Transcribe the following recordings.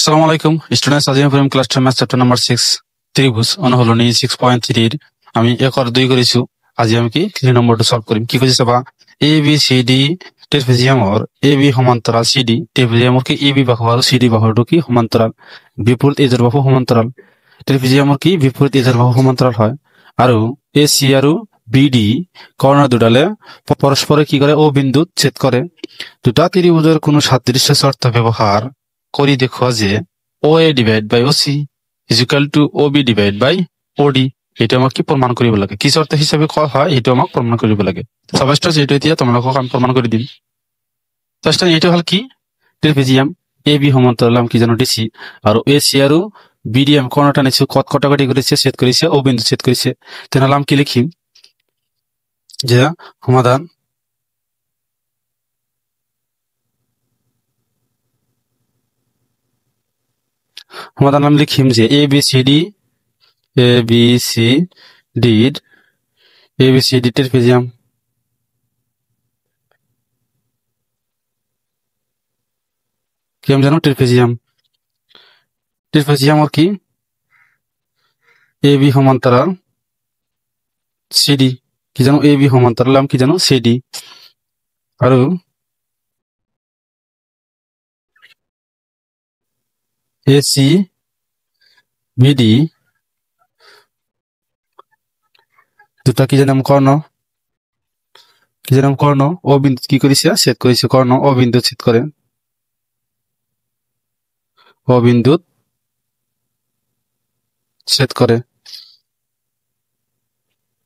আসসালামু আলাইকুম স্টুডেন্টস, আজ আমি ক্লাস 10 ম্যাথ চ্যাপ্টার নাম্বার 6 ত্রিভুজ অনুহলনী 6.3 এর আমি 1 আর 2 করেছি। আজ আমি কি 3 নম্বরটা সলভ করিম। কি কইছে বা A B C D trapezium और এ বি সমান্তরাল সি ডি ট্রাপিজিয়াম কি এ বি বাহু আর সি ডি বাহুটো কি সমান্তরাল বিপরীত এজৰ বাহু সমান্তৰাল ট্ৰাপিজিয়ামৰ কি বিপৰীত এজৰ বাহু সমান্তৰাল হয় আৰু এ সি আৰু বি ডি কর্ণ দুডালে পরস্পরে কি করে ও বিন্দুত ছেদ করে। দুটা ত্রিভুজের কোনো সাদৃশ্য শর্ত ব্যবহার করি দেখো যে O A divide by O C is equal to O B divide by O D. এটা আমাকে কি প্রমাণ করিব লাগে, কি শর্ত হিসাবে কল হয় এটা আমাকে প্রমাণ করিব লাগে। সবাইটা যেটা দিয়া তোমালোকক আমি প্রমাণ করে দিম। ফার্স্ট এটা হল কি ট্রাপিজিয়াম এ বি সমান্তরাল কি জানো DC are A C are BDM কোণটা নিছে কত কটাকটি করেছে ছেদ করেছে ও বিন্দু ছেদ করেছে। তাহলে আমি কি লিখিম যে সমাধান সমাধান আমি লিখিম যে A B C D trapezium কি আমি জানো ট্রাপিজিয়াম और কি এ বি সমান্তরাল সিডি কি জানো এ বি সমান্তরাল আমি কি জানো CD are A C bidi দুটা কি জানো কর্ণ ও বিন্দু কি করেছে ছেদ করেছে কর্ণ ও বিন্দু ছেদ করে ও বিন্দু ছেদ করে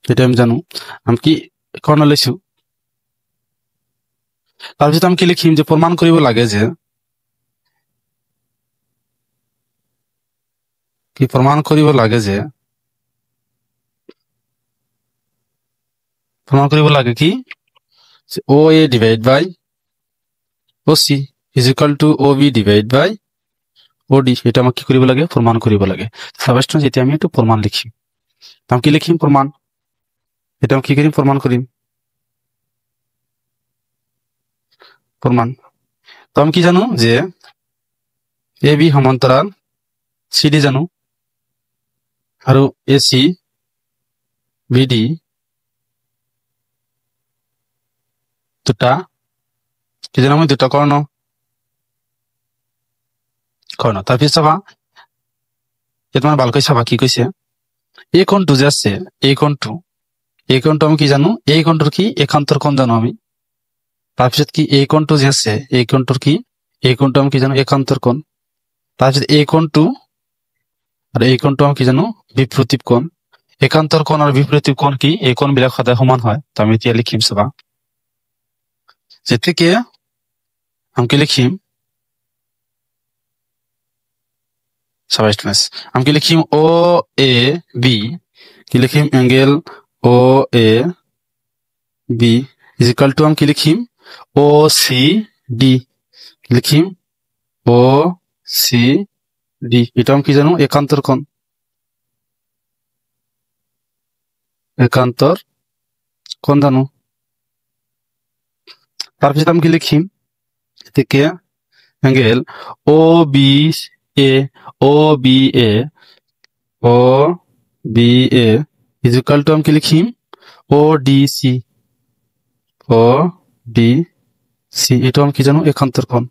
এটা আমি জানো। আমি কি কর্ণ লিখছো তারপিছত আমি কি লিখিম যে প্রমাণ করিব লাগে যে কি প্রমাণ করিব লাগে যে প্রমাণ করিব লাগে কি O A divide by O C is equal to O B divide by O D. এটা আমাকে কি করিব লাগে প্রমাণ করিব লাগে। ফার্স্ট যেটা আমি একটু প্রমাণ লিখি আমি কি লিখিম প্রমাণ এটা আমি কি করিম প্রমাণ করিম প্রমাণ। তো আমি কি জানো যে এ বি সমান্তরাল সিডি জানো আর এ সি বিডি দুটা কি জানো আমি দুটা কর্ণ তাৰপিছত চাবা তোমার ভালকৈ চাবা কি কৈছে এই কোণটো যে আছে এই কোণটো আমি কি জানো এই কোণটোর কি একান্তর কোণ জানো আমি। তাৰপিছত কি এই কোণটো যে আছে এই কোণটোৰ কি এই কোণটো আমি কি জানো একান্তৰ কোণ। তাৰপিছত এই কোণটো আর এই কোণটো আমি কি জানো বিপ্রতীপ কোণ। একান্তর কোণ আর বিপ্রতীপ কোণ কি এই কোণ বিলাক সদায় সমান হয়। তো আমি এতিয়া লিখিম চাবা যেতিকে আমি কি লিখিম সবাই আমি কি লিখিম ও এ বি কি লিখিম angle O A B is equal to আমি কি লিখিম ও সি ডি লিখিম ও সি ডি এটা আমি কি জানো একান্তর কোণ জানো। তাৰপিছত আমি কি লিখিম এতিকে angle O B A O B A O B A is equal to আমি কি লিখিম ও ডি সি এটা আমি কি জানো একান্তর কোণ।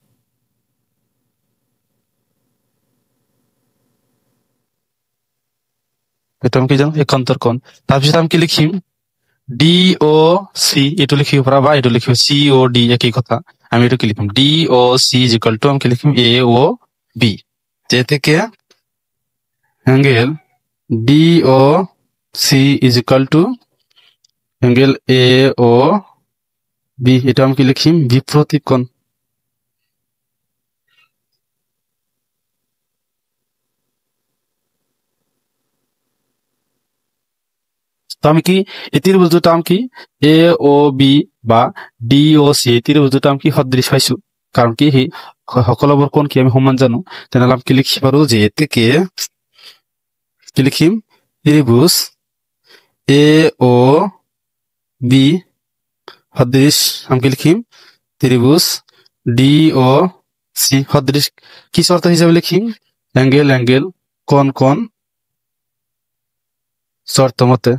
এটা আমি কি জানো একান্তর কোণ। তাৰপিছত আমি কি লিখিম ডি ও সি এইটো লিখিব পাৰা বা এইটো লিখিব সি ও ডি একই কথা। আমি এইটো কি লিখিম D O C is equal to আমি কি লিখিম এ ও বি যে থেকে angle D O C is equal to angle A O B এটা আমি কি লিখিম বিপ্রতীপ কোণ। তো আমি কি এই ত্রিভুজটা আমি কি এ ও বি বা ডি ও সি ত্রিভুজটা আমি কি সদৃশ পাইছো কারণ কি সকলোবোৰ কোণ কি আমি সমান জানো। তেনেহলে আমি কি লিখি পাৰো যে এতেকে কি লিখিম ত্রিভুজ এ ও বি সদৃশ আমি কি লিখিম ত্রিভুজ ডি ও সি সদৃশ কি শর্ত হিসাবে লিখিম অ্যাঙ্গেল অ্যাঙ্গেল কোণ কোণ শর্ত মতে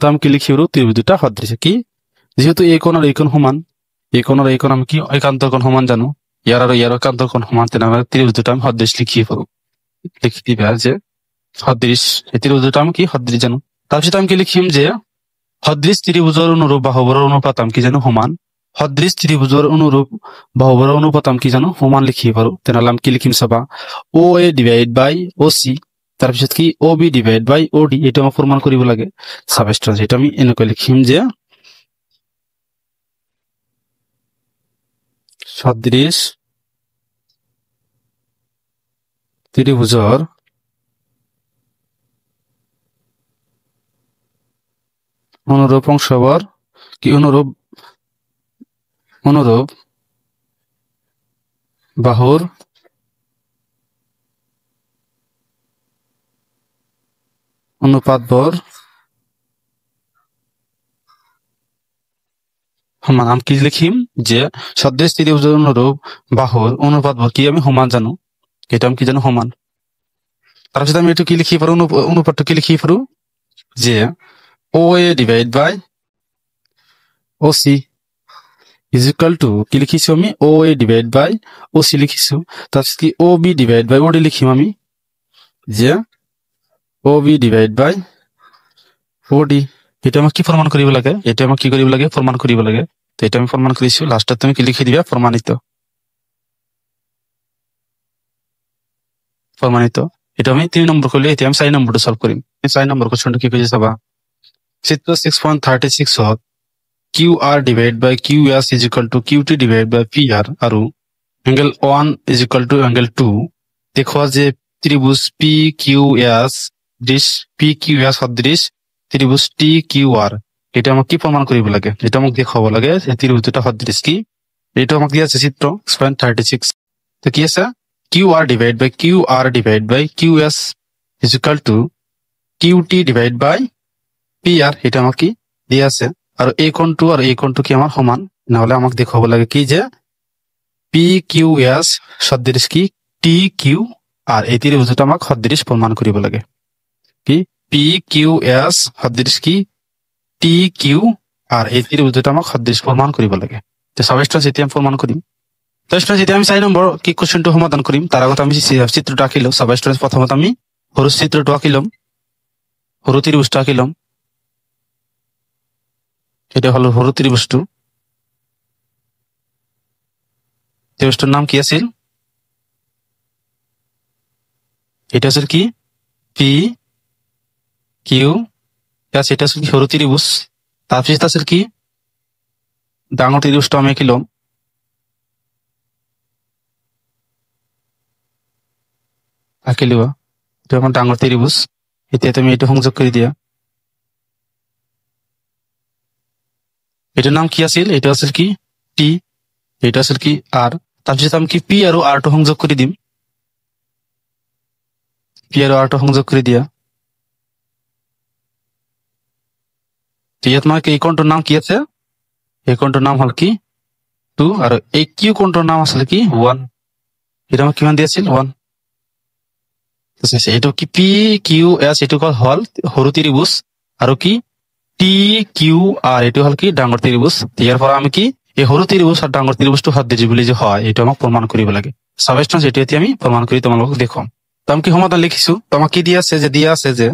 আমি কি লিখি ত্রিভুজ দুটা সদৃশ কি যেহেতু এই কোণ আর এই কোণ সমান এই কোণ আর এই কোণ আমি কি একান্তর কোণ সমান জানো ইয়ার আর ইয়ার একান্তর কোণ সমান তেনে আমরা ত্রিভুজ দুটা আমি সদৃশ লিখিয়ে পাবো লিখি দিবে যে সদৃশ এই ত্রিভুজ দুটা আমি কি সদৃশ জানো তাৰপিছত আমি কি লিখিম যে সদৃশ ত্ৰিভুজৰ অনুৰূপ বাহুবোৰৰ অনুপাত আমি কি জানো সমান সদৃশ ত্ৰিভুজৰ অনুৰূপ বাহুবোৰৰ অনুপাত আমি কি জানো সমান লিখিব পাৰো তেনেহলে আমি কি লিখিম চাবা ও এ ডিভাইড বাই ও সি তাৰপিছত কি ও B divide by O D এটা আমাক প্ৰমাণ কৰিব লাগে সাবস্ট্ৰাঞ্জ এটা আমি এনেকৈ লিখিম যে সদৃশ ত্ৰিভুজৰ অনুরূপ অংশবর কি অনুরূপ বাহুর অনুপাত বর সমান আমি কি লিখিম যে সদৃশ ত্রিভুজের অনুরূপ বাহুর অনুপাত বর কি আমি সমান জানো এটা আমি কি জানো সমান তাৰপিছত আমি এইটো কি লিখি পাৰো অনুপাতটো কি লিখি পাৰো যে O A divide by O C is equal to কি লিখিছো আমি ও এ ডিভাইড বাই ও সি লিখিছো তাৰপিছত কি ও B divide by O D লিখিম আমি যে ও B divide by O D এটা আমাক কি প্ৰমাণ কৰিব লাগে এটা আমাক কি কৰিব লাগে প্ৰমাণ কৰিব লাগে তো এটা আমি প্ৰমাণ কৰিছো লাষ্টত তুমি কি লিখি দিবা প্ৰমাণিত এটা আমি 3 নম্বৰ কৰিলে এতিয়া আমি 4 নম্বৰটো সলভ কৰিম 4 নম্বৰ কোৱেশ্চনটো কি কৈছে চাবা চিত্ৰ 6.36 হত QR divided by QS is equal to QT divided by PR আৰু angle 1 is equal to angle 2 দেখো যে ত্রিভুজ PQS দৃশ PQS সদৃশ ত্রিভুজ TQR এটা আমাক কি প্রমাণ কৰিব লাগে এটা আমাক দেখাব লাগে যে ত্ৰিভুজ দুটা সদৃশ কি এটা আমাক দিয়া আছে চিত্ৰ 6.36 তো কি আছে QR divided by QS is equal to QT divided by PR এটা আমাক কি দিয়া আছে আৰু এই কোণটো আৰু এই কোণটো কি আমাৰ সমান নহলে আমাক দেখাব লাগে কি যে PQS সদৃশ কি TQR এই ত্রিভুজটা আমাক সদৃশ প্ৰমাণ কৰিব লাগে কি PQS সদৃশ কি TQR এই ত্ৰিভুজটা আমাক সদৃশ প্ৰমাণ কৰিব লাগে তো সাবস্ট্ৰাঞ্জ এতিয়া আমি প্ৰমাণ কৰিম তো যেতিয়া আমি 4 নম্বৰ কি কোৱেশ্চনটো সমাধান কৰিম তাৰ আগত আমি চিত্ৰটো আঁকি লওঁ সাবস্ট্ৰাঞ্জ প্ৰথমত আমি সৰু চিত্ৰটো আঁকি লম সৰু ত্ৰিভুজটো আঁকি লম এটা হলো সৰু ত্ৰিভুজটো ত্ৰিভুজটোৰ নাম কি আছিল এটা আছিল কি পি কিউ এটা আছিল কি সৰু ত্ৰিভুজ তাৰপিছত আছিল কি ডাঙৰ ত্ৰিভুজটো আমি আঁকি লম আঁকি লোৱা এটা আমাৰ ডাঙৰ ত্ৰিভুজ এতিয়া তুমি এইটো সংযোগ কৰি দিয়া এটার নাম কি আছিল এটা আছিল কি টি এটা আছিল কি আর তাৰপিছত আমি কি পি আৰু আৰ টো সংযোগ কৰি দিম পি আৰু আৰ টো সংযোগ কৰি দিয়া ইয়াত মানে এই কোণটোৰ নাম কি আছে এই কোণটোৰ নাম হল কি 2 আৰু এই কিউ কোণটোৰ নাম আছিল কি 1 এটা আমাক কিমান দিছিল 1 এইটো কি পি কিউ এস এইটো হল সৰু ত্ৰিভুজ আৰু কি TQR এইটো হল কি ডাঙৰ ত্ৰিভুজ ইয়াৰ পৰা আমি কি এই সৰু ত্ৰিভুজ আৰু ডাঙৰ ত্ৰিভুজটো সদৃশ বুলি যে হয় এইটো আমাক প্ৰমাণ কৰিব লাগে সাবস্ট্ৰাঞ্জ এটা এতিয়া আমি প্ৰমাণ কৰি তোমালোকক দেখাম তো আমি কি সমাধান লিখিছো তো আমাক কি দিয়া আছে যে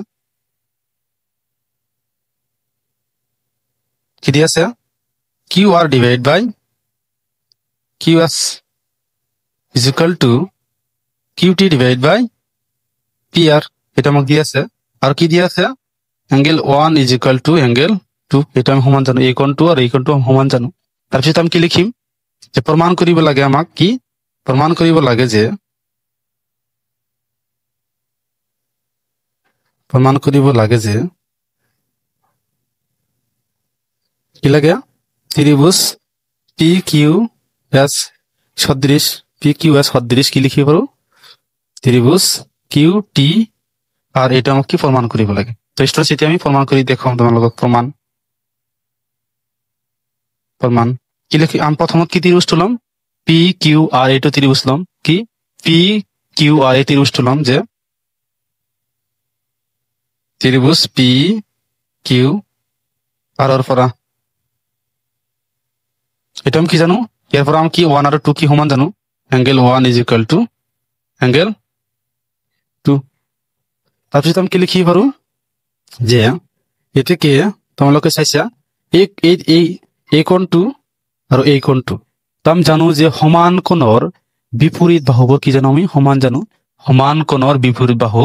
কি দিয়া আছে QR divided by QS is equal to QT divided by PR এটা আমাক দিয়া আছে আৰু কি দিয়া আছে angle 1 is equal to angle 2 এটা আমি সমান জানো এই কোণটো আৰু এই কোণটো সমান জানো তাৰপিছত আমি কি লিখিম যে প্ৰমাণ কৰিব লাগে আমাক কি প্ৰমাণ কৰিব লাগে যে কি লাগে ত্ৰিভুজ PQS সদৃশ কি লিখিব পাৰো ত্ৰিভুজ QT আৰ এটা আমাক কি প্ৰমাণ কৰিব লাগে তো স্টুডেন্টস এতিয়া আমি প্ৰমাণ কৰি দেখাম তোমালোকক প্ৰমাণ কি লিখি আমি প্রথমত কি ত্রিভুজ তুললাম পি কিউ আর এইটো ত্রিভুজ তুললাম কি পি কিউ আর এই ত্রিভুজ তুললাম যে ত্রিভুজ পি কিউ আর এর পরা এটা আমি কি জানো এরপর আমি কি 1 আর 2 কি সমান জানো angle 1 is equal to angle 2 তারপর আমি কি লিখি পারো যে এটাকে তোমালোকে চাইছা এই কোণটো আর এই কোণটো তো আমি জানো যে সমান কোণৰ বিপৰীত বাহু কি জানো আমি সমান জানো সমান কোণৰ বিপরীত বাহু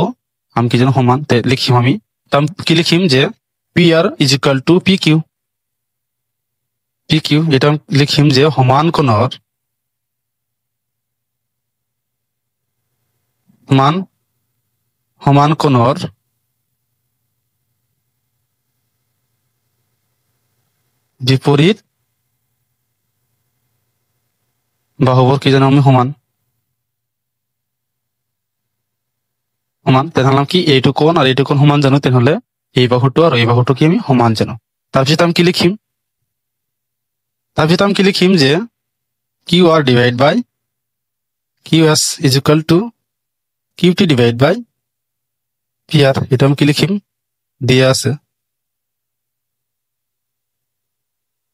আমি কি জানো সমান লিখিম আমি তাম কি লিখিম যে P R is equal to P Q এটা লিখিম যে সমান কোণৰ সমান কোণৰ বিপৰীত বাহুবোৰ কি জানো আমি সমান তেনেহলে কি এইটো কোণ আর এইটো কোণ সমান জানো তেনেহলে এই বাহুটো আর এই বাহুটো কি আমি সমান জানো তাৰপিছত আমি কি লিখিম যে Q R divide by Q S is equal to Q T divide by P R এটা আমি কি লিখিম দিয়া আছে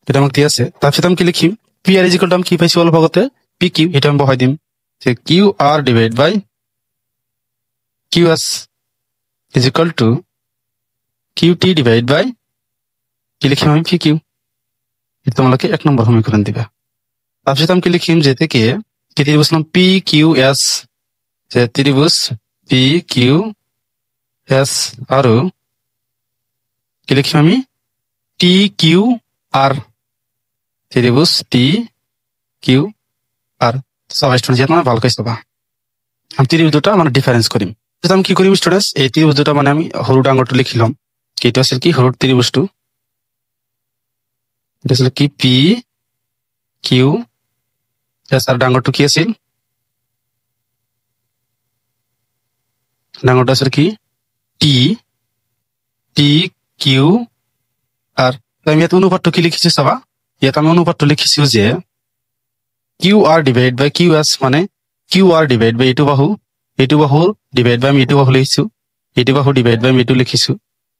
এটা আমাকে দিয়া আছে তাৰপিছত আমি কি লিখিম P R is equal to আমি কি পাইছো অলপ আগতে পি কিউ এটা আমি বহাই দিম যে Q R divide by Q S is equal to Q T divide by কি লিখিম আমি পি কিউ এটা তোমালোকে 1 নম্বর সমীকরণ দিবা তাৰপিছত আমি কি লিখিম যে থেকে কি ত্রিভুজ নাম পি কিউ এস যে ত্রিভুজ পি কিউ এস আর কি লিখিম আমি টি কিউ আর ত্রিভুজ টি কিউ আর সব স্টুডেন্ট যেন ভালকৈ চাবা আমি ত্রিভুজ দুটা মানে ডিফারেন্স করিম যেটা আমি কি করিম স্টুডেন্টস এই ত্রিভুজ দুটা মানে আমি সরু ডাঙরটো লিখিলাম এটা আছিল কি সরু ত্রিভুজটো এটা আছিল কি পি কিউ এস আর ডাঙরটো কি আছিল ডাঙরটো আছিল কি টি টি কিউ আর আমি ইয়াত অনুপাতটো কি লিখিছো চাবা ইয়াত আমি অনুপাতটো লিখিছো যে Q R divide by Q এস মানে কিউ আর ডিভাইড বাই এইটো বাহু ডিভাইড বাই আমি এইটো বাহু লিখিছো এইটো বাহু ডিভাইড বাই আমি এইটো লিখিছো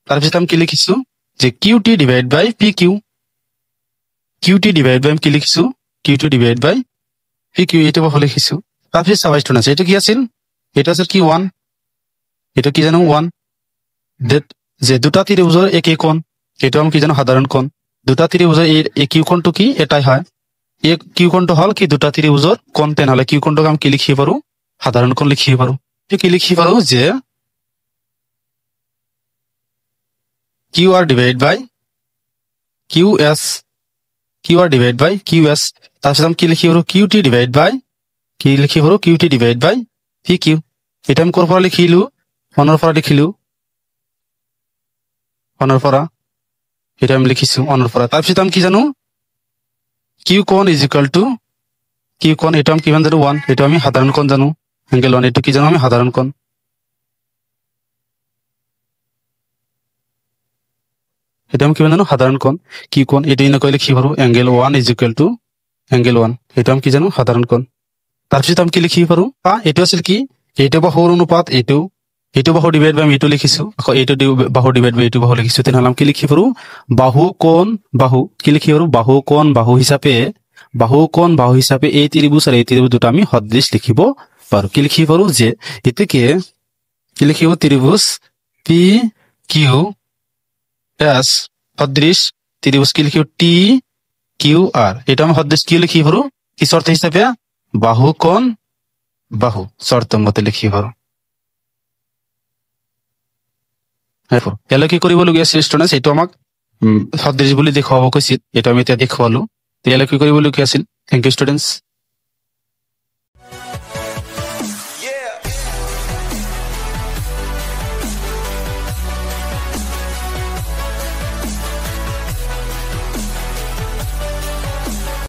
তাৰপিছত আমি কি লিখিছো যে Q T divide by P Q divide বাই আমি কি লিখিছো Q T divide by P Q এইটো বাহু লিখিছো তাৰপিছত চাবা স্টুডেন্টস এইটো কি আছিল এটা আছিল কি 1 এটা কি জানো 1 যে দুটা ত্ৰিভুজৰ একে কোণ এইটো আমি কি জানো সাধাৰণ কোণ দুটা ত্ৰিভুজৰ এই কিউ কোণটো কি এটাই হয় এই কিউ কোণটো হল কি দুটা ত্ৰিভুজৰ কোণ তেনেহলে কিউ কোণটোক আমি কি লিখিব পাৰো সাধাৰণ কোণ লিখিব পাৰো কি লিখিব পাৰো যে Q R divide by Q এস তাৰপিছত আমি কি লিখিব পাৰো Q T divide by P Q এটা আমি কৰ পৰা লিখিলো 1 পৰা লিখিলো 1 পৰা এটা আমি লিখিছো 1 পৰা তাৰপিছত আমি কি জানো কিউ কোণ ইজ ইকুয়াল টু কিউ কোণ এটা আমি কিমান জানো 1 এটা আমি সাধারণ কোণ জানো অ্যাঙ্গেল 1 এটা কি জানো আমি সাধারণ কোণ এটা আমি কিমান জানো সাধারণ কোণ কিউ কোণ এটা এনেকৈ লিখিব পাৰো angle 1 is equal to angle 1 এটা আমি কি জানো সাধারণ কোণ তাৰপিছত আমি কি লিখিব পাৰো এইটো আছিল কি এইটো বাহুৰ অনুপাত এইটো বাহু ডিভাইড বাই আমি এইটো লিখিছো আকৌ এইটো বাহু ডিভাইড বাই এইটো বাহু লিখিছো তেনেহলে আমি কি লিখিব পাৰো বাহু কোণ বাহু কি লিখিব পাৰো বাহু কোণ বাহু হিচাপে এই ত্ৰিভুজ আৰ এই ত্ৰিভুজ দুটো আমি সদৃশ লিখিব পাৰো কি লিখিব পাৰো যে এতেকে কি লিখিব ত্রিভুজ পি কিউ এস সদৃশ ত্রিভুজ কি লিখিব টি কিউ আর এটা আমি সদৃশ কি লিখিব পাৰো কি শৰ্ত হিচাপে বাহু কোণ বাহু শৰ্ত মতে লিখিব পাৰো ইয়ালৈ কি কৰিবলগীয়া আছিল ষ্টুডেন্টস এইটো আমাক সদৃশ বুলি দেখুৱাব কৈছিল এইটো আমি এতিয়া দেখুৱালো ইয়ালৈ কি কৰিবলগীয়া আছিল থ্যাংক ইউ ষ্টুডেন্টস